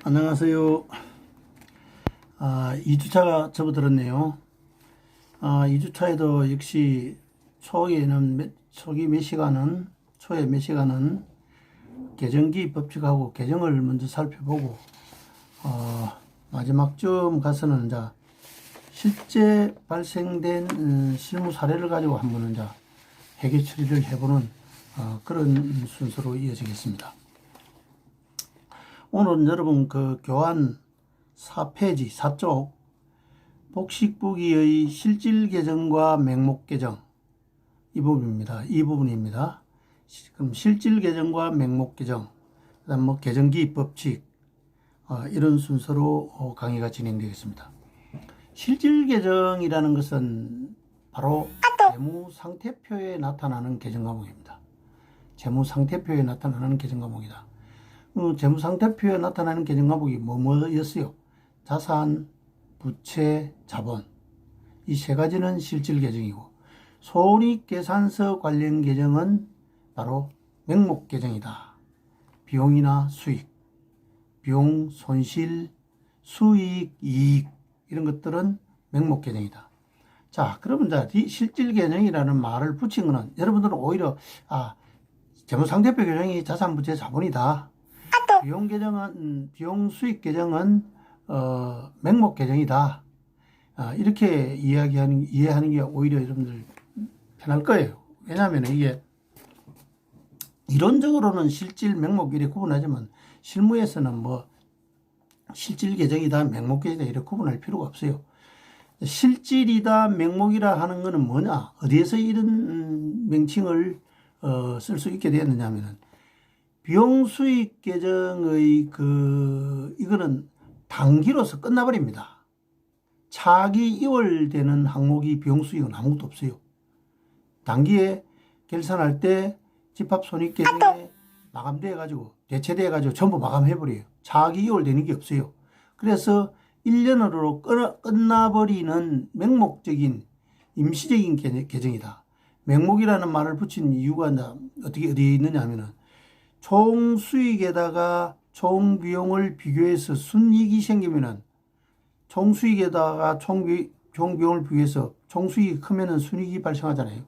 안녕하세요. 2주차가 접어들었네요. 2주차에도 역시 초기 몇 시간은, 초에 몇 시간은 계정기 법칙하고 계정을 먼저 살펴보고, 마지막쯤 가서는 이제 실제 발생된 실무 사례를 가지고 한번 이제 회계 처리를 해보는 그런 순서로 이어지겠습니다. 오늘은 여러분 그 교환 4페이지 4쪽 복식부기의 실질 계정과 맹목 계정 이 부분입니다. 그럼 실질 계정과 맹목 계정, 그다음 뭐 계정기 법칙 이런 순서로 강의가 진행되겠습니다. 실질 계정이라는 것은 바로 재무 상태표에 나타나는 계정 과목입니다. 재무 상태표에 나타나는 계정 과목이다. 재무 상태표에 나타나는 계정 과목이 뭐였어요? 자산, 부채, 자본. 이 세 가지는 실질 계정이고, 손익계산서 관련 계정은 바로 맹목 계정이다. 비용이나 수익, 비용, 손실, 수익, 이익 이런 것들은 맹목 계정이다. 자, 그러면 이 실질 계정이라는 말을 붙인 거는 여러분들은 오히려 재무 상태표 계정이 자산, 부채, 자본이다. 비용 계정은 비용 수익 계정은 맹목 계정이다. 이렇게 이해하는 게 오히려 여러분들 편할 거예요. 왜냐하면 이게 이론적으로는 실질, 맹목 이렇게 구분하지만 실무에서는 뭐 실질 계정이다, 맹목 계정이다 이렇게 구분할 필요가 없어요. 실질이다, 맹목이라 하는 거는 뭐냐? 어디에서 이런 명칭을 쓸 수 있게 되었느냐 하면은 비용 수익 계정의 이거는 단기로서 끝나버립니다. 차기 이월되는 항목이 비용 수익은 아무것도 없어요. 단기에 결산할 때 집합 손익 계정에 마감돼 가지고 대체돼 가지고 전부 마감해 버려요. 차기 이월되는 게 없어요. 그래서 1년으로 끝나버리는 맹목적인 임시적인 계정이다. 맹목이라는 말을 붙인 이유가 어디에 있느냐 하면은 총 수익에다가 총 비용을 비교해서 순이익이 생기면은 총 수익에다가 총 비용을 비교해서 총 수익이 크면은 순이익이 발생하잖아요.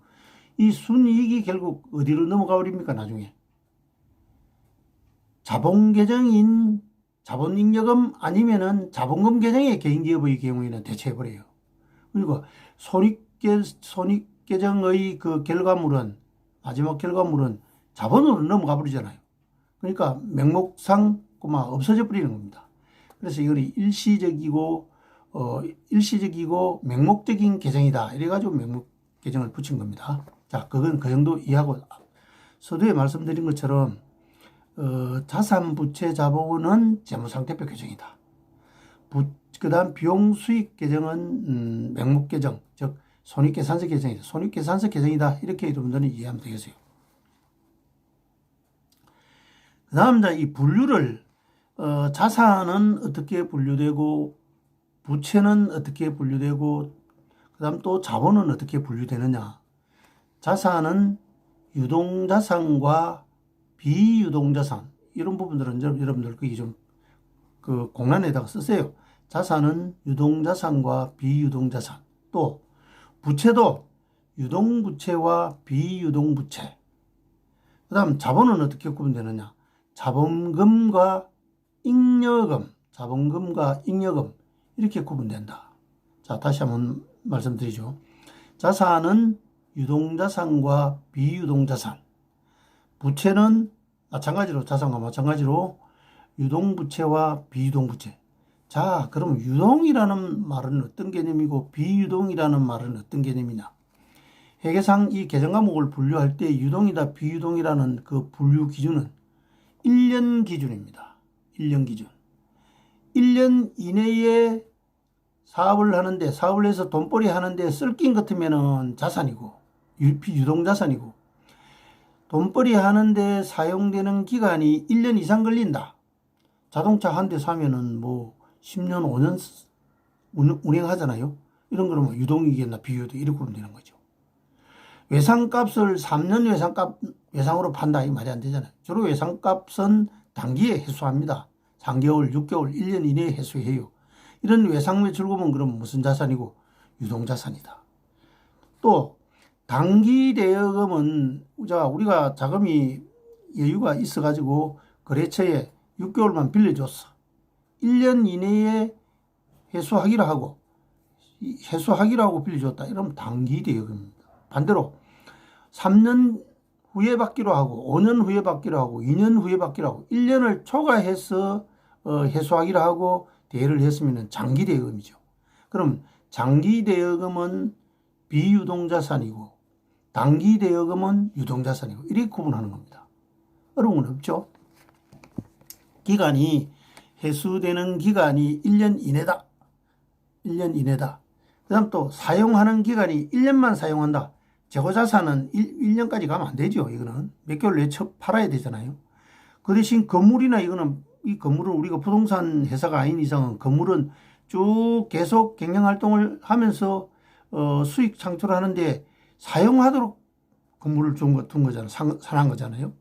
이 순이익이 결국 어디로 넘어가 버립니까? 나중에 자본 계정인 자본잉여금 아니면은 자본금 계정의 개인기업의 경우에는 대체해 버려요. 그리고 손익 계정의 그 결과물은 마지막 결과물은 자본으로 넘어가 버리잖아요. 그러니까 맹목상 없어져 버리는 겁니다. 그래서 이거는 일시적이고 맹목적인 계정이다. 이래가지고 맹목 계정을 붙인 겁니다. 자, 그건 그 정도 이해하고 서두에 말씀드린 것처럼 자산, 부채, 자본은 재무상태표 계정이다. 그 다음 비용 수익 계정은 맹목 계정, 즉 손익계산서 계정이다. 손익계산서 계정이다. 이렇게 여러분들은 이해하면 되겠어요. 그 다음 이 분류를 자산은 어떻게 분류되고 부채는 어떻게 분류되고 그 다음 또 자본은 어떻게 분류되느냐. 자산은 유동자산과 비유동자산 이런 부분들은 여러분들 그 공란에다가 쓰세요. 자산은 유동자산과 비유동자산, 또 부채도 유동부채와 비유동부채. 그 다음 자본은 어떻게 구분되느냐. 자본금과 잉여금 이렇게 구분된다. 자, 다시 한번 말씀드리죠. 자산은 유동자산과 비유동자산, 부채는 마찬가지로 자산과 마찬가지로 유동부채와 비유동부채. 자, 그럼 유동이라는 말은 어떤 개념이고 비유동이라는 말은 어떤 개념이냐. 회계상 이 계정 과목을 분류할 때 유동이다 비유동이라는 그 분류 기준은 1년 기준입니다. 1년 기준. 1년 이내에 사업을 해서 돈벌이 하는데 쓸긴 같으면은 자산이고 유동자산이고, 돈벌이 하는데 사용되는 기간이 1년 이상 걸린다. 자동차 한 대 사면은 뭐 10년, 5년 운행하잖아요. 이런 거는 뭐 유동이겠나 비유도 이렇게 보면 되는 거죠. 외상값을 3년 외상으로 판다. 이 말이 안 되잖아요. 주로 외상값은 단기에 회수합니다. 3개월, 6개월, 1년 이내에 회수해요. 이런 외상매출금은 그럼 무슨 자산이고? 유동자산이다. 또 단기 대여금은 우리가 자금이 여유가 있어가지고 거래처에 6개월만 빌려줬어. 1년 이내에 회수하기로 하고 빌려줬다. 이러면 단기 대여금입니다. 반대로 3년 후에 받기로 하고 5년 후에 받기로 하고 2년 후에 받기로 하고 1년을 초과해서 회수하기로 하고 대여를 했으면 장기 대여금이죠. 그럼 장기 대여금은 비유동자산이고 단기 대여금은 유동자산이고 이렇게 구분하는 겁니다. 어려운 건 없죠. 기간이 회수되는 기간이 1년 이내다. 1년 이내다. 그 다음 또 사용하는 기간이 1년만 사용한다. 재고자산은 1년까지 가면 안 되죠. 이거는 몇 개월 내에 팔아야 되잖아요. 그 대신 건물이나 이 건물은 우리가 부동산 회사가 아닌 이상은 건물은 쭉 계속 경영활동을 하면서 수익 창출하는데 사용하도록 건물을 둔 거잖아요. 산한 거잖아요.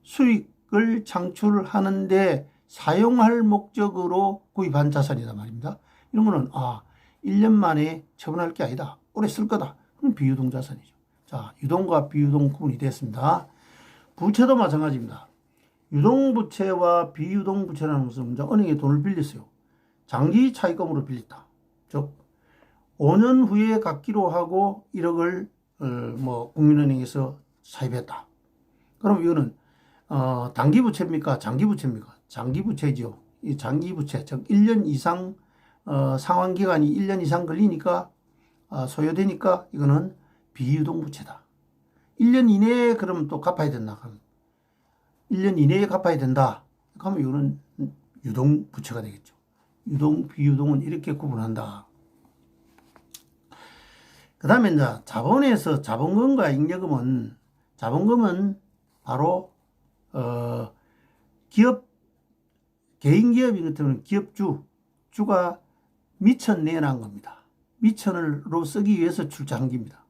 수익을 창출하는데 사용할 목적으로 구입한 자산이란 말입니다. 이런 거는 1년 만에 처분할 게 아니다. 오래 쓸 거다. 그럼 비유동 자산이죠. 자, 유동과 비유동 구분이 됐습니다. 부채도 마찬가지입니다. 유동부채와 비유동부채라는 것은 은행에 돈을 빌렸어요. 장기 차입금으로 빌렸다. 즉 5년 후에 갚기로 하고 1억을 국민은행에서 사입했다. 그럼 이거는 단기부채입니까? 장기부채입니까? 장기부채죠. 이 장기부채, 즉 1년 이상 상환기간이 1년 이상 걸리니까 소요되니까 이거는 비유동부채다. 1년 이내에 그럼 또 갚아야 된다. 그럼 1년 이내에 갚아야 된다. 그러면 이거는 유동부채가 되겠죠. 유동, 비유동은 이렇게 구분한다. 그 다음에 이제 자본에서 자본금과 잉여금은 바로 개인 기업인 것 때문에 주가 미천 내놓은 겁니다. 미천으로 쓰기 위해서 출자한 겁니다.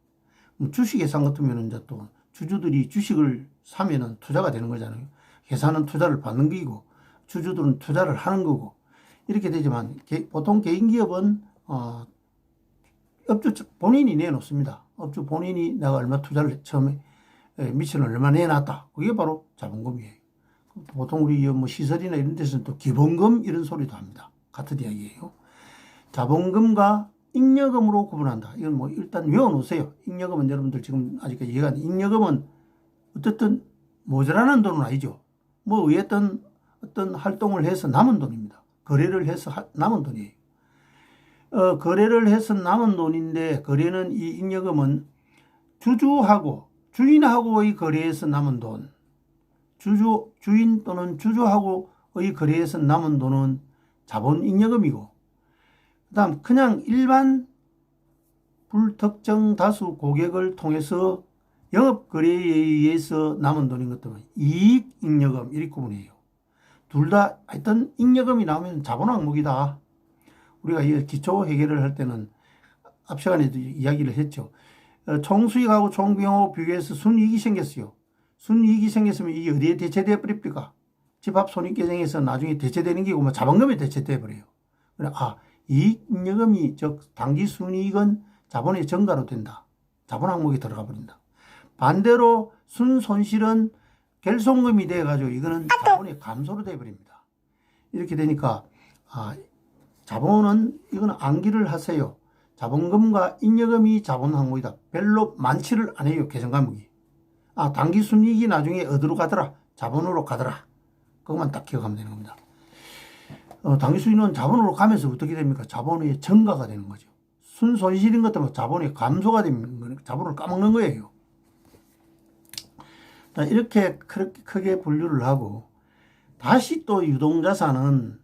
주식 예산 같으면 이제 또 주주들이 주식을 사면은 투자가 되는 거잖아요. 회사는 투자를 받는 거이고 주주들은 투자를 하는 거고 이렇게 되지만 보통 개인 기업은 업주 본인이 내놓습니다. 업주 본인이 내가 얼마 투자를 처음에 미천을 얼마 내놨다. 그게 바로 자본금이에요. 보통 우리 시설이나 이런 데서는 또 기본금 이런 소리도 합니다. 같은 이야기예요. 자본금과 잉여금으로 구분한다. 이건 일단 외워놓으세요. 잉여금은 여러분들 지금 아직까지 이해가 안 돼. 잉여금은 어쨌든 모자라는 돈은 아니죠. 어떤 활동을 해서 남은 돈입니다. 거래를 해서 남은 돈이에요. 거래를 해서 남은 돈인데 거래는 이 잉여금은 주인하고의 거래에서 남은 돈, 주인 또는 주주하고의 거래에서 남은 돈은 자본 잉여금이고, 그 다음 그냥 일반 불특정 다수 고객을 통해서 영업거래에 의해서 남은 돈인 것들은 이익 잉여금 이렇게 구분해요. 둘 다 하여튼 잉여금이 나오면 자본 항목이다. 우리가 이 기초 회계를 할 때는 앞 시간에도 이야기를 했죠. 총수익하고 총비용하고 비교해서 순이익이 생겼어요. 순이익이 생겼으면 이게 어디에 대체되어 버립니까? 집합손익계정에서 나중에 대체되는 게 자본금에 대체되어 버려요. 이익 잉여금이 즉 당기순이익은 자본의 증가로 된다. 자본 항목에 들어가 버린다. 반대로 순손실은 결손금이 돼가지고 이거는 자본의 감소로 되어 버립니다. 이렇게 되니까 자본은 이거는 암기를 하세요. 자본금과 잉여금이 자본 항목이다. 별로 많지를 않아요. 계산 과목이. 당기순이익이 나중에 어디로 가더라? 자본으로 가더라. 그것만 딱 기억하면 되는 겁니다. 당기순이익은 자본으로 가면서 어떻게 됩니까? 자본의 증가가 되는 거죠. 순손실인 것 때문에 자본의 감소가 되는 거니까 자본을 까먹는 거예요. 이렇게 크게 분류를 하고 다시 또 유동자산은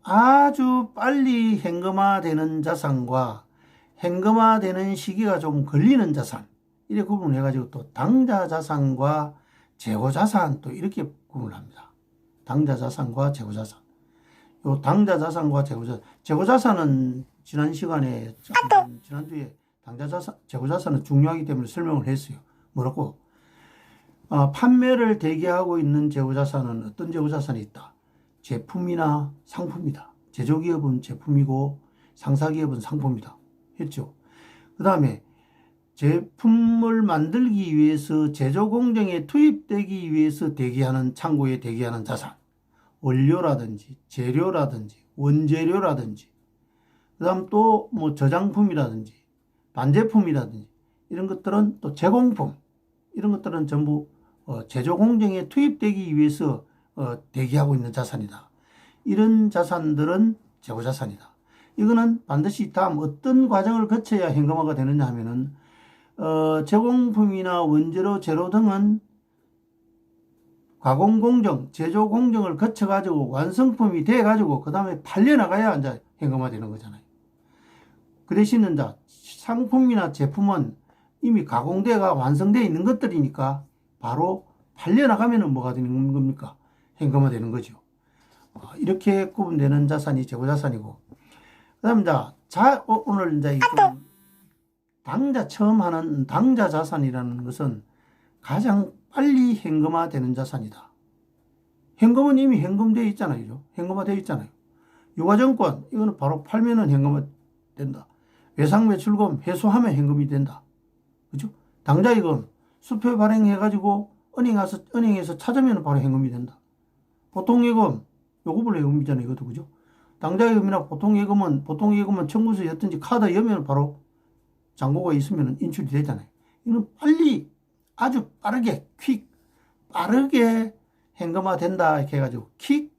아주 빨리 현금화되는 자산과 현금화되는 시기가 좀 걸리는 자산 이렇게 구분을 해가지고 또 당자자산과 재고자산 또 이렇게 구분을 합니다. 당자자산과 재고자산. 요 당자자산과 재고자산은 지난주에 재고자산은 중요하기 때문에 설명을 했어요. 뭐라고? 판매를 대기하고 있는 재고자산은 어떤 재고자산이 있다? 제품이나 상품이다. 제조기업은 제품이고 상사기업은 상품이다. 했죠. 그 다음에 제품을 만들기 위해서 제조 공정에 투입되기 위해서 대기하는, 창고에 대기하는 자산. 원료라든지 재료라든지 원재료라든지 그 다음 또 뭐 저장품이라든지 반제품이라든지 이런 것들은 또 제공품, 이런 것들은 전부 제조 공정에 투입되기 위해서 대기하고 있는 자산이다. 이런 자산들은 재고자산이다. 이거는 반드시 다음 어떤 과정을 거쳐야 현금화가 되느냐 하면은 제공품이나 원재료, 재료 등은 가공 공정, 제조 공정을 거쳐가지고 완성품이 돼가지고 그 다음에 팔려나가야 이제 현금화 되는 거잖아요. 그 대신에 이제 상품이나 제품은 이미 가공돼가 완성되어 있는 것들이니까 바로 팔려나가면은 뭐가 되는 겁니까? 현금화 되는 거죠. 이렇게 구분되는 자산이 재고자산이고, 그 다음 오늘 이제 당자 처음 하는 당자 자산이라는 것은 가장 빨리 현금화 되는 자산이다. 현금은 이미 현금되어 있잖아요. 현금화 되어 있잖아요. 유가증권, 이거는 바로 팔면은 현금화 된다. 외상매출금 회수하면 현금이 된다. 그죠? 당자이금 수표 발행해가지고 은행에서 찾으면 바로 현금이 된다. 보통예금, 요금을 예금이잖아요. 이것도 그죠? 당자예금이나 보통예금은 청구서였든지 카드 여면 바로 잔고가 있으면 인출이 되잖아요. 이건 빨리, 아주 빠르게, 빠르게 현금화 된다. 이렇게 해가지고, 퀵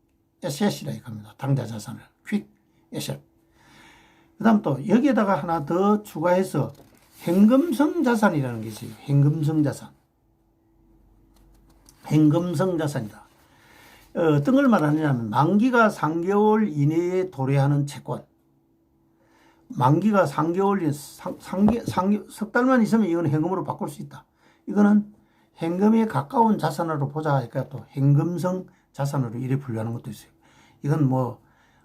에셋이라 이렇게 합니다. 당자 자산을. 퀵 에셋. 그 다음 또 여기에다가 하나 더 추가해서 현금성 자산이라는 게 있어요. 현금성 자산. 현금성 자산이다. 어떤 걸 말하느냐면 만기가 3개월 이내에 도래하는 채권. 만기가 3개월, 석 달만 있으면 이거는 현금으로 바꿀 수 있다. 이거는 현금에 가까운 자산으로 보자 하니까 또 현금성 자산으로 이래 분류하는 것도 있어요. 이건 뭐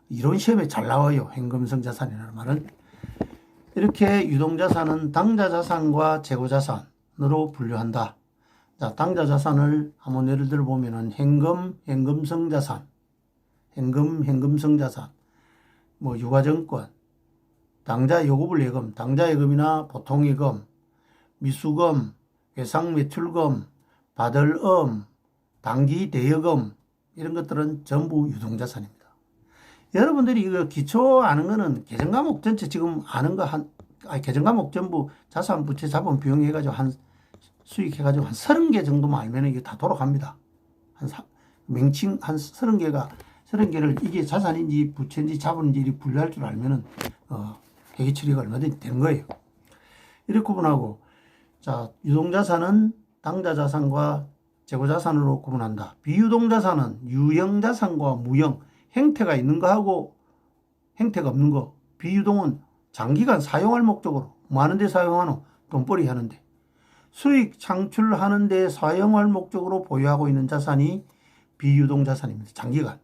이론 시험에 잘 나와요. 현금성 자산이라는 말은. 이렇게 유동자산은 당자자산과 재고자산으로 분류한다. 자, 당자자산을 한번 예를 들어 보면은 현금성 자산, 현금성 자산, 뭐 유가증권, 당자요금을 예금, 당자예금이나 보통예금, 미수금, 외상매출금, 받을음, 당기대여금, 이런 것들은 전부 유동자산입니다. 여러분들이 이거 기초 아는 거는 계정과목 전체 지금 아는 거 계정과목 전부 자산, 부채, 자본, 비용 해가지고 수익 해가지고 한 30개 정도만 알면 이게 다 돌아갑니다. 명칭 한 30개를 이게 자산인지 부채인지 자본인지 분류할 줄 알면은, 회계 처리가 얼마든지 되는 거예요. 이렇게 구분하고, 자, 유동자산은 당자자산과 재고자산으로 구분한다. 비유동자산은 유형자산과 무형, 행태가 있는 거하고 행태가 없는 거. 비유동은 장기간 사용할 목적으로 뭐 하는데 사용하노? 돈벌이 하는데. 수익 창출하는 데 사용할 목적으로 보유하고 있는 자산이 비유동 자산입니다. 장기간.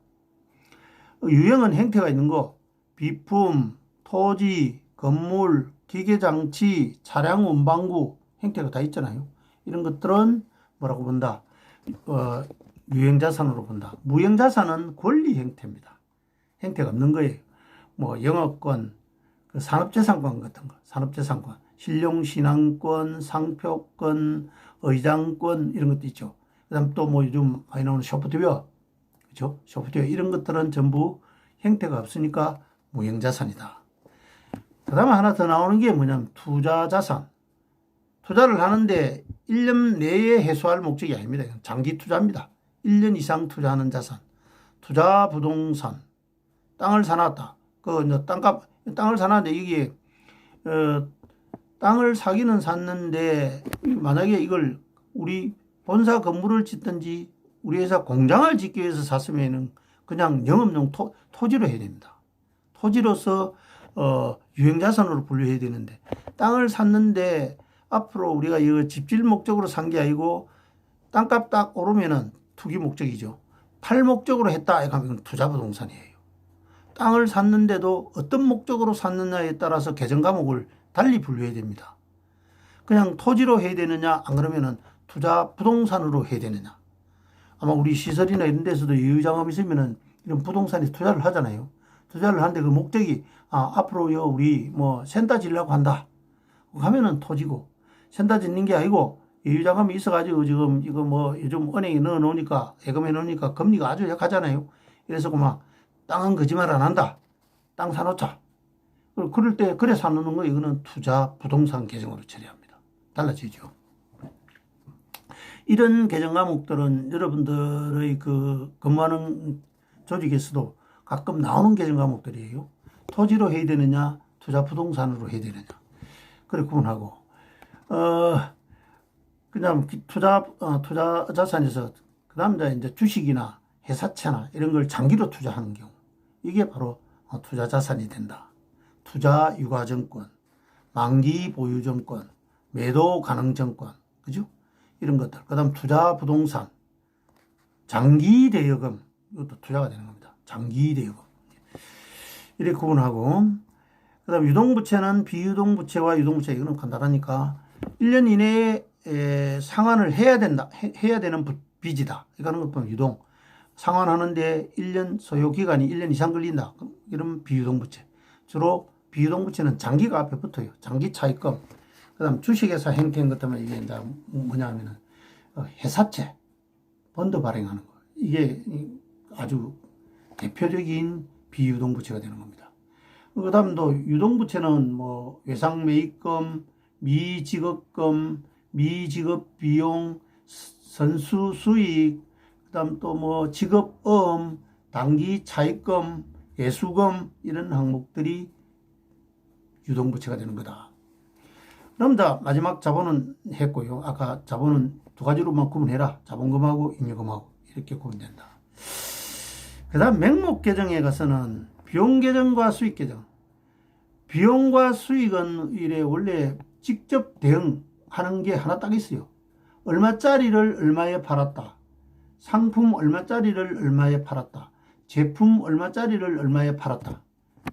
유형은 행태가 있는 거. 비품, 토지, 건물, 기계장치, 차량 운반구 행태가 다 있잖아요. 이런 것들은 뭐라고 본다? 유형자산으로 본다. 무형자산은 권리 형태입니다. 형태가 없는 거예요. 뭐 영업권, 산업재산권 같은 거, 산업재산권, 신용신앙권, 상표권, 의장권 이런 것도 있죠. 그다음 또 뭐 요즘 많이 나오는 소프트웨어, 그렇죠? 소프트웨어 이런 것들은 전부 형태가 없으니까 무형자산이다. 그다음에 하나 더 나오는 게 뭐냐면 투자자산. 투자를 하는데 1년 내에 해소할 목적이 아닙니다. 장기 투자입니다. 1년 이상 투자하는 자산. 투자 부동산. 땅을 사놨다. 땅을 사놨는데 이게, 땅을 사기는 샀는데 만약에 이걸 우리 본사 건물을 짓든지 우리 회사 공장을 짓기 위해서 샀으면은 그냥 영업용 토지로 해야 됩니다. 토지로서, 유형자산으로 분류해야 되는데 땅을 샀는데 앞으로 우리가 이거 집질 목적으로 산 게 아니고 땅값 딱 오르면은 투기 목적이죠. 팔 목적으로 했다. 이건 투자 부동산이에요. 땅을 샀는데도 어떤 목적으로 샀느냐에 따라서 계정 과목을 달리 분류해야 됩니다. 그냥 토지로 해야 되느냐, 안 그러면은 투자 부동산으로 해야 되느냐. 아마 우리 시설이나 이런 데서도 여유자금 있으면은 이런 부동산에 투자를 하잖아요. 투자를 하는데 그 목적이 앞으로요 우리 뭐 센터 지려고 한다 하면은 토지고, 센터 짓는 게 아니고 여유자금이 있어가지고 지금 이거 뭐 요즘 은행에 넣어 놓으니까 예금해 놓으니까 금리가 아주 약하잖아요. 이래서 막 땅은 거짓말 안 한다. 땅 사놓자. 그럴 때 그래 사놓는 거 이거는 투자 부동산 계정으로 처리합니다. 달라지죠. 이런 계정 과목들은 여러분들의 그 근무하는 조직에서도 가끔 나오는 계정 과목들이에요. 토지로 해야 되느냐, 투자 부동산으로 해야 되느냐. 그래 구분하고, 그다음 투자 자산에서 그다음 이제 주식이나 회사채나 이런 걸 장기로 투자하는 경우, 이게 바로 투자 자산이 된다. 투자 유가증권, 만기 보유증권, 매도 가능증권, 그죠? 이런 것들. 그다음 투자 부동산, 장기 대여금, 이것도 투자가 되는 겁니다. 장기 대여금. 이렇게 구분하고, 그다음 유동부채는 비유동부채와 유동부채, 이거는 간단하니까 1년 이내에 상환을 해야 된다. 해야 되는 빚이다. 이거는 것 보면 유동. 상환하는데 1년 소요 기간이 1년 이상 걸린다. 이런 비유동부채. 주로 비유동부채는 장기가 앞에 붙어요. 장기 차입금. 그다음 주식회사 행태인 것 때문에 이게 이제 뭐냐 하면은 회사채, 펀드 발행하는 거. 이게 아주 대표적인 비유동부채가 되는 겁니다. 그다음 또 유동부채는 뭐 외상매입금, 미지급금, 미지급 비용, 선수 수익, 그다음 또 뭐 지급음, 단기 차입금, 예수금, 이런 항목들이 유동부채가 되는 거다. 그럼 자 마지막 자본은 했고요. 아까 자본은 두 가지로만 구분해라. 자본금하고 잉여금하고 이렇게 구분된다. 그 다음 명목 계정에 가서는 비용 계정과 수익 계정. 비용과 수익은 이래 원래 직접 대응하는 게 하나 딱 있어요. 얼마짜리를 얼마에 팔았다. 상품 얼마짜리를 얼마에 팔았다. 제품 얼마짜리를 얼마에 팔았다.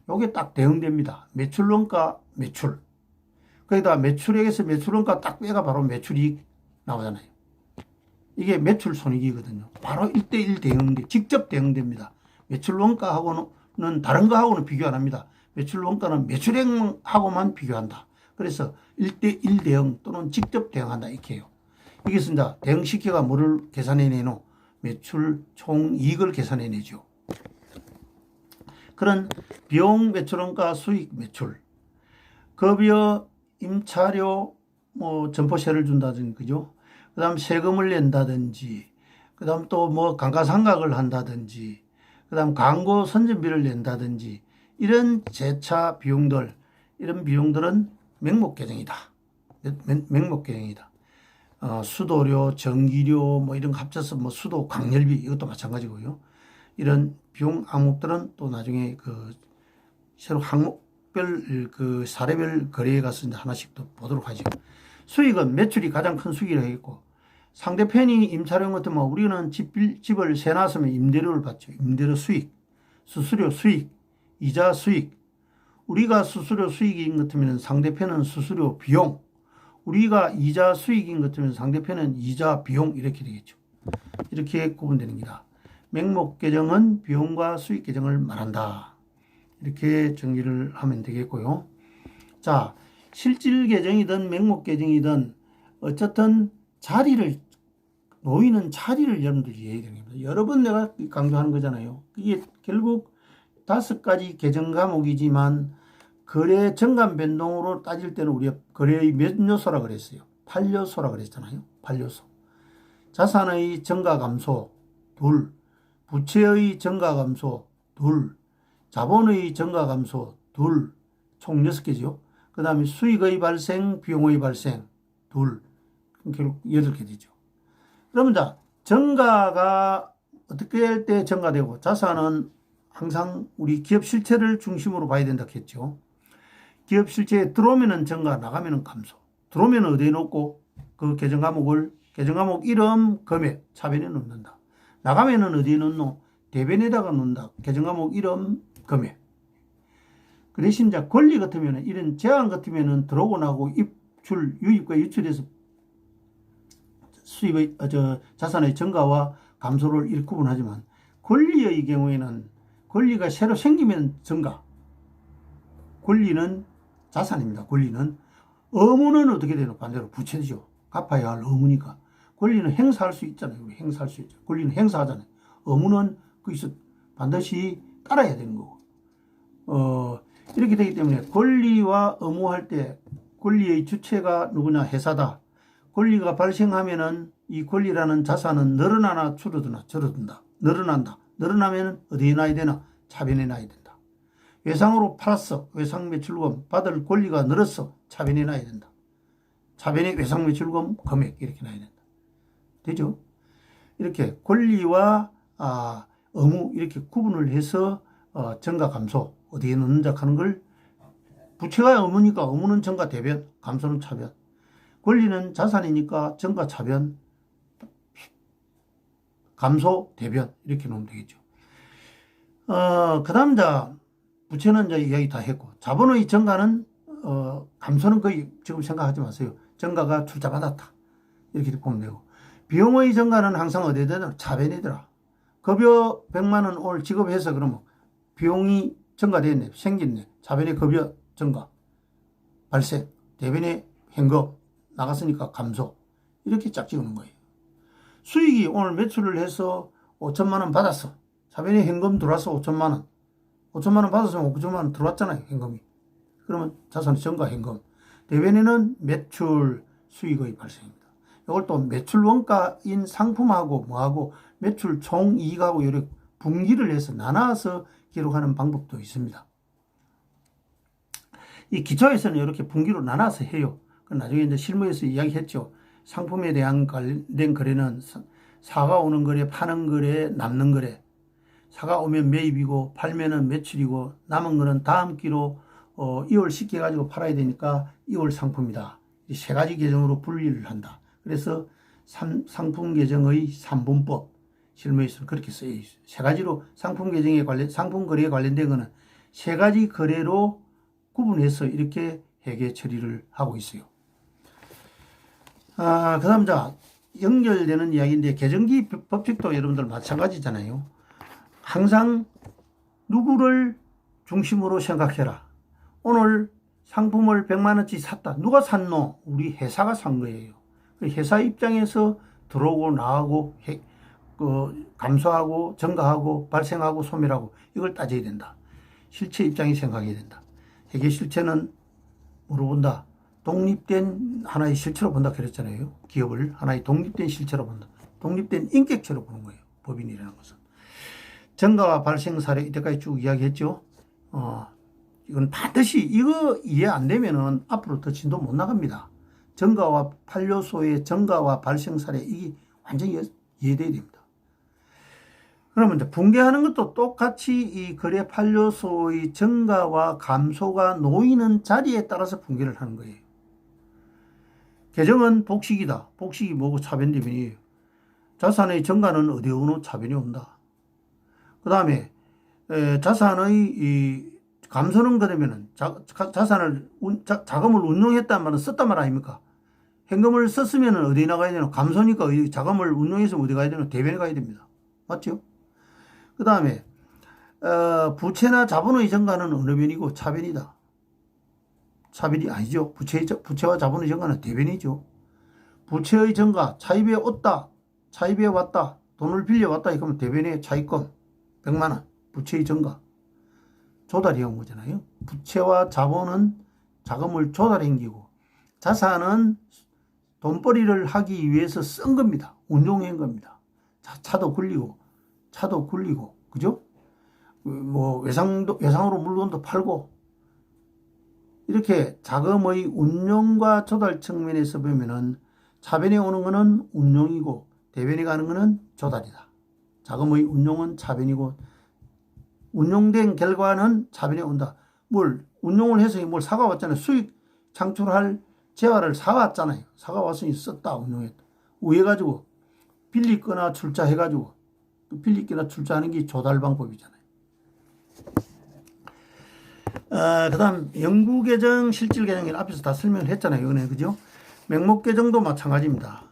요게 딱 대응됩니다. 매출원가 매출. 거기다 매출액에서 매출원가 딱 빼가 바로 매출이익 나오잖아요. 이게 매출 손익이거든요. 바로 1대1 대응돼, 직접 대응됩니다. 매출원가하고는 다른 거하고는 비교 안 합니다. 매출원가는 매출액하고만 비교한다. 그래서 1대1 대응 또는 직접 대응한다 이렇게 해요. 이것은 이제 대응시켜가 뭐를 계산해내노? 매출 총이익을 계산해내죠. 그런 비용, 매출원가, 수익, 매출. 급여, 임차료, 뭐 점포세를 준다든지, 그죠? 그 다음 세금을 낸다든지, 그 다음 또 뭐 감가상각을 한다든지, 그 다음 광고 선전비를 낸다든지, 이런 재차 비용들, 이런 비용들은 명목계정이다. 명목계정이다. 수도료, 전기료, 뭐 이런 거 합쳐서 뭐 수도, 광열비, 이것도 마찬가지고요. 이런 비용 항목들은 또 나중에 그 새로 항목별 그 사례별 거래에 가서 이제 하나씩 또 보도록 하죠. 수익은 매출이 가장 큰 수익이라고 했고, 상대편이 임차료 같은 뭐 우리는 집을 세 놨으면 임대료를 받죠. 임대료 수익, 수수료 수익, 이자 수익. 우리가 수수료 수익인 것 같으면 상대편은 수수료 비용, 우리가 이자 수익인 것 같으면 상대편은 이자 비용, 이렇게 되겠죠. 이렇게 구분되는 겁니다. 명목 계정은 비용과 수익 계정을 말한다. 이렇게 정리를 하면 되겠고요. 자, 실질 계정이든 명목 계정이든 어쨌든 놓이는 자리를 여러분들이 이해해야 됩니다. 여러 번 내가 강조하는 거잖아요. 이게 결국 5가지 계정 과목이지만 거래 정감 변동으로 따질 때는 우리가 거래의 몇 요소라 그랬어요? 8요소라 그랬잖아요. 8요소. 자산의 증가 감소, 둘. 부채의 증가 감소, 둘. 자본의 증가 감소, 둘. 총 6개죠. 그 다음에 수익의 발생, 비용의 발생, 둘. 결국 8개 되죠. 그러면 자, 증가가 어떻게 할 때 증가되고, 자산은 항상 우리 기업 실체를 중심으로 봐야 된다 했죠. 기업 실체에 들어오면은 증가, 나가면은 감소. 들어오면 어디에 놓고 그 계정 과목 이름, 금액, 차변에 넣는다. 나가면은 어디에 넣노? 대변에다가 넣는다. 계정 과목 이름, 금액. 그 대신 이제 권리 같으면은 이런 제한 같으면은 들어오고 나고 유입과 유출해서 수입의 자산의 증가와 감소를 이렇게 구분하지만 권리의 경우에는 권리가 새로 생기면 증가. 권리는 자산입니다. 권리는. 의무는 어떻게 되노? 반대로 부채죠. 갚아야 할 의무니까. 권리는 행사할 수 있잖아요. 우리 행사할 수 있죠. 권리는 행사하잖아요. 의무는 거기서 반드시 따라야 되는 거고. 이렇게 되기 때문에 권리와 의무할 때 권리의 주체가 누구냐? 회사다. 권리가 발생하면은 이 권리라는 자산은 늘어나나 줄어드나 줄어든다. 늘어난다. 늘어나면 어디에 놔야 되나? 차변에 놔야 된다. 외상으로 팔았어. 외상 매출금 받을 권리가 늘었어. 차변에 놔야 된다. 차변에 외상 매출금 금액 이렇게 놔야 된다. 되죠? 이렇게 권리와 의무 이렇게 구분을 해서 증가 감소 어디에 넣는자 하는 걸 부채가 의무니까 의무는 증가 대변, 감소는 차변. 권리는 자산이니까 증가 차변, 감소 대변 이렇게 놓으면 되겠죠. 그 다음 부채는 이야기 다 했고 자본의 증가는 감소는 거의 지금 생각하지 마세요. 증가가 출자받았다 이렇게 보면 되고 비용의 증가는 항상 어디에 되나? 차변이더라. 급여 100만 원 오늘 지급해서 그러면 비용이 증가됐네. 생겼네. 차변의 급여 증가 발생, 대변의 현금 나갔으니까 감소 이렇게 짝 지우는 거예요. 수익이 오늘 매출을 해서 5천만 원 받았어. 차변에 현금 들어와서 5천만 원. 5천만 원 받았으면 5천만 원 들어왔잖아요. 현금이. 그러면 자산의 증가 현금. 대변에는 매출 수익의 발생입니다. 이걸 또 매출 원가인 상품하고 뭐하고 매출 총이익하고 이렇게 분기를 해서 나눠서 기록하는 방법도 있습니다. 이 기초에서는 이렇게 분기로 나눠서 해요. 나중에 이제 실무에서 이야기했죠. 상품에 대한 관련된 거래는 사가 오는 거래, 파는 거래, 남는 거래. 사가 오면 매입이고 팔면은 매출이고 남은 거는 다음 기로 이월시켜 가지고 팔아야 되니까 이월 상품이다. 이 세 가지 계정으로 분리를 한다. 그래서 상품 계정의 3분법 실무에서는 그렇게 쓰여 있어요. 세 가지로 상품 거래에 관련된 거는 세 가지 거래로 구분해서 이렇게 회계 처리를 하고 있어요. 그 다음 연결되는 이야기인데 계정기 법칙도 여러분들 마찬가지잖아요. 항상 누구를 중심으로 생각해라. 오늘 상품을 100만 원치 샀다. 누가 샀노? 우리 회사가 산 거예요. 회사 입장에서 들어오고 나가고 감소하고 증가하고 발생하고 소멸하고 이걸 따져야 된다. 실체 입장이 생각해야 된다. 회계 실체는 물어본다. 독립된 하나의 실체로 본다 그랬잖아요. 기업을 하나의 독립된 실체로 본다. 독립된 인격체로 보는 거예요. 법인이라는 것은. 증가와 발생 사례 이때까지 쭉 이야기했죠. 이건 반드시 이거 이해 안 되면은 앞으로 더 진도 못 나갑니다. 증가와 판료소의 증가와 발생 사례 이게 완전히 이해돼야 됩니다. 그러면 이제 붕괴하는 것도 똑같이 이 거래 판료소의 증가와 감소가 놓이는 자리에 따라서 붕괴를 하는 거예요. 계정은 복식이다. 복식이 뭐고 차변 대변이에요. 자산의 증가는 어디에 오노? 차변이 온다. 그 다음에 자산의 이 감소는 그러면은 자산을 자금을 운용했단 말은 썼단 말 아닙니까? 현금을 썼으면 어디 나가야 되나? 감소니까 자금을 운용해서 어디 가야 되나? 대변에 가야 됩니다. 맞죠? 그 다음에 부채나 자본의 증가는 어느 변이고 차변이다. 차변이 아니죠. 부채와 자본의 증가는 대변이죠. 부채의 증가, 차입에 왔다, 차입에 왔다, 돈을 빌려왔다. 그러면 대변의 차입금 100만 원, 부채의 증가. 조달해온 거잖아요. 부채와 자본은 자금을 조달한 기고 자산은 돈벌이를 하기 위해서 쓴 겁니다. 운용한 겁니다. 차도 굴리고 그죠? 뭐 외상으로 물건도 팔고 이렇게 자금의 운용과 조달 측면에서 보면은 차변에 오는 거는 운용이고 대변에 가는 거는 조달이다. 자금의 운용은 차변이고 운용된 결과는 차변에 온다. 뭘 운용을 해서 뭘 사가왔잖아요. 수익 창출할 재화를 사왔잖아요. 사가왔으니 썼다 운용했다. 위에 가지고 빌리거나 출자해가지고 빌리거나 출자하는 게 조달 방법이잖아요. 그 다음 영구계정, 실질계정은 앞에서 다 설명을 했잖아요. 그죠? 명목계정도 마찬가지입니다.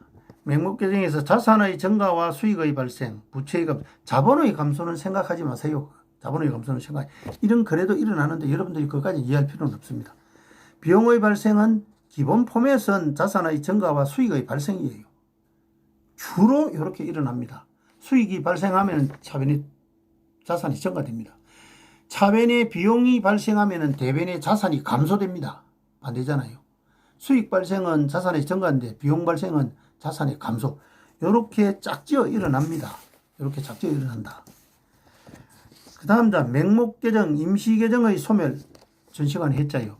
명목 계정에서 자산의 증가와 수익의 발생, 부채의 감소, 자본의 감소는 생각하지 마세요. 자본의 감소는 이런 거래도 일어나는데 여러분들이 그것까지 이해할 필요는 없습니다. 비용의 발생은 기본 포맷은 자산의 증가와 수익의 발생이에요. 주로 이렇게 일어납니다. 수익이 발생하면 차변의 자산이 증가됩니다. 차변의 비용이 발생하면 대변의 자산이 감소됩니다. 반대잖아요. 수익 발생은 자산의 증가인데 비용 발생은 자산의 감소. 이렇게 짝지어 일어납니다. 이렇게 짝지어 일어난다. 그 다음 명목 계정, 임시 계정의 소멸. 전 시간에 했자요.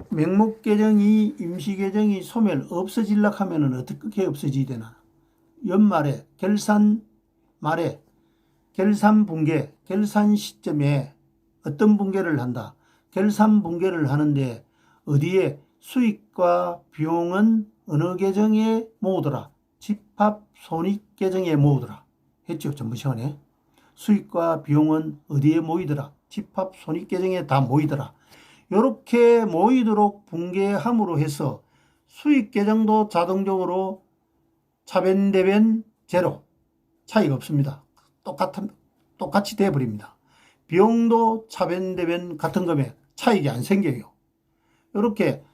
명목 계정이 임시 계정이 소멸 없어질라 하면은 어떻게 없어지야 되나? 연말에 결산 말에 결산 분계, 결산 시점에 어떤 분계를 한다. 결산 분계를 하는데 어디에 수익과 비용은 어느 계정에 모으더라. 집합 손익 계정에 모으더라. 했죠. 전부 시간에. 수익과 비용은 어디에 모이더라. 집합 손익 계정에 다 모이더라. 이렇게 모이도록 분계함으로 해서 수익 계정도 자동적으로 차변 대변 제로. 차이가 없습니다. 똑같이 돼버립니다. 비용도 차변 대변 같은 금액 차익이 안 생겨요. 이렇게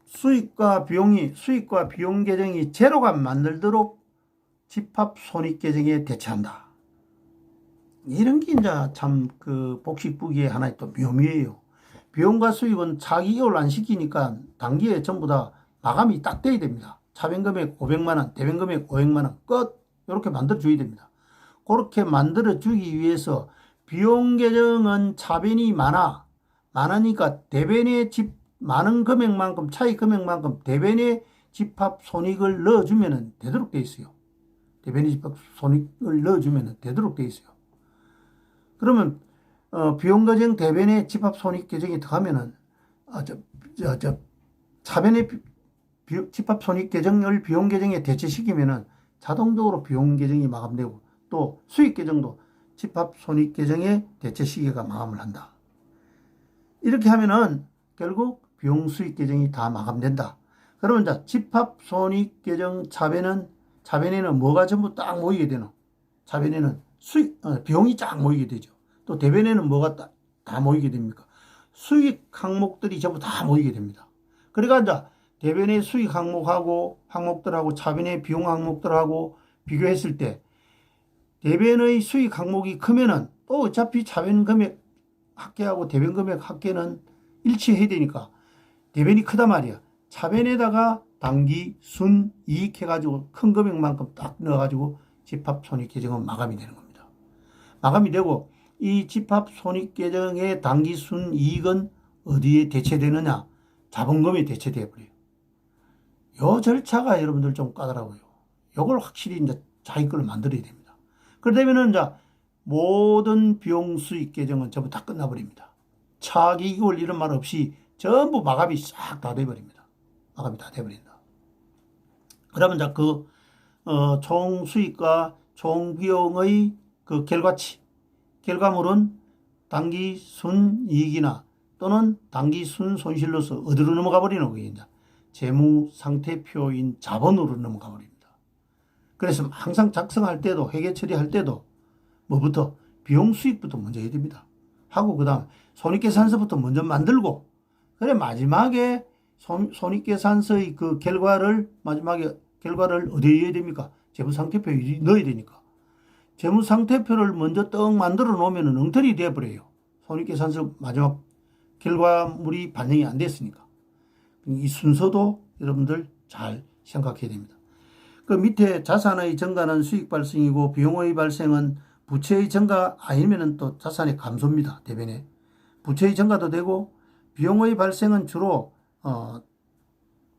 수익과 비용 계정이 제로가 만들도록 집합 손익 계정에 대체한다. 이런 게 이제 참 그 복식부기의 하나의 또 묘미예요. 비용과 수익은 차기 이월 안 시키니까 단기에 전부 다 마감이 딱 돼야 됩니다. 차변 금액 500만 원, 대변 금액 500만 원 끝. 이렇게 만들어 줘야 됩니다. 그렇게 만들어 주기 위해서 비용 계정은 차변이 많으니까 대변의 많은 금액만큼 차익 금액만큼 대변의 집합 손익을 넣어주면 되도록 돼 있어요. 대변의 집합 손익을 넣어주면 되도록 돼 있어요. 그러면 비용 계정 대변의 집합 손익 계정이 들어가면은 차변의 집합 손익 계정을 비용 계정에 대체시키면은 자동적으로 비용 계정이 마감되고 또 수익 계정도 집합 손익 계정에 대체 시기가 마감을 한다. 이렇게 하면은 결국 비용 수익 계정이 다 마감된다. 그러면 이제 집합 손익 계정 차변에는 뭐가 전부 딱 모이게 되노? 차변에는 비용이 쫙 모이게 되죠. 또 대변에는 뭐가 다 모이게 됩니까? 수익 항목들이 전부 다 모이게 됩니다. 그러니까 이제 대변의 수익 항목들하고 차변의 비용 항목들하고 비교했을 때 대변의 수익 항목이 크면은 또 어차피 차변 금액 합계하고 대변 금액 합계는 일치해야 되니까 대변이 크단 말이야. 차변에다가 단기 순 이익 해가지고 큰 금액만큼 딱 넣어가지고 집합 손익 계정은 마감이 되는 겁니다. 마감이 되고 이 집합 손익 계정의 단기 순 이익은 어디에 대체되느냐? 자본금에 대체되어 버려요. 요 절차가 여러분들 좀 까다로워요. 요걸 확실히 이제 자기 걸로 만들어야 됩니다. 그러려면은 이제 모든 비용 수익 계정은 전부 다 끝나버립니다. 차익 이익을 이런 말 없이 전부 마감이 싹 다 돼버립니다. 마감이 다 돼버린다. 그러면 이제 총 수익과 총 비용의 그 결과물은 단기 순 이익이나 또는 단기 순 손실로서 어디로 넘어가 버리는 거예요. 이제 재무 상태표인 자본으로 넘어가 버립니다. 그래서 항상 작성할 때도 회계 처리할 때도 뭐부터 비용 수익부터 먼저 해야 됩니다. 하고 그다음 손익계산서부터 먼저 만들고 그래 마지막에 손익계산서의 그 마지막에 결과를 어디에 해야 됩니까? 재무상태표에 넣어야 되니까. 재무상태표를 먼저 떡 만들어 놓으면 엉터리 돼버려요. 손익계산서 마지막 결과물이 반영이 안 됐으니까. 이 순서도 여러분들 잘 생각해야 됩니다. 그 밑에 자산의 증가는 수익 발생이고 비용의 발생은 부채의 증가 아니면 또 자산의 감소입니다. 대변에. 부채의 증가도 되고 비용의 발생은 주로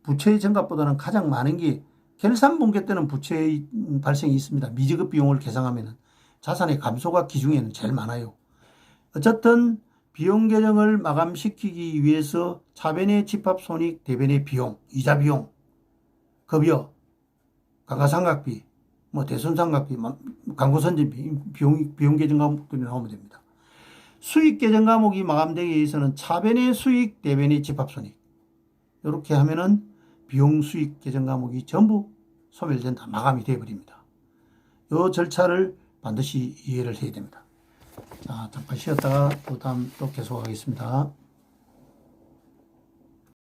부채의 증가보다는 가장 많은 게 결산 분계 때는 부채의 발생이 있습니다. 미지급 비용을 계상하면 자산의 감소가 기중에는 제일 많아요. 어쨌든 비용 계정을 마감시키기 위해서 차변의 집합손익, 대변의 비용, 이자 비용, 급여, 감가상각비, 대손상각비, 광고선진비, 비용 계정 과목들이 나오면 됩니다. 수익 계정 과목이 마감되기 위해서는 차변의 수익, 대변의 집합손익 이렇게 하면은 비용 수익 계정 과목이 전부 소멸된다. 마감이 되어버립니다. 이 절차를 반드시 이해를 해야 됩니다. 자, 잠깐 쉬었다가 또 다음 또 계속하겠습니다.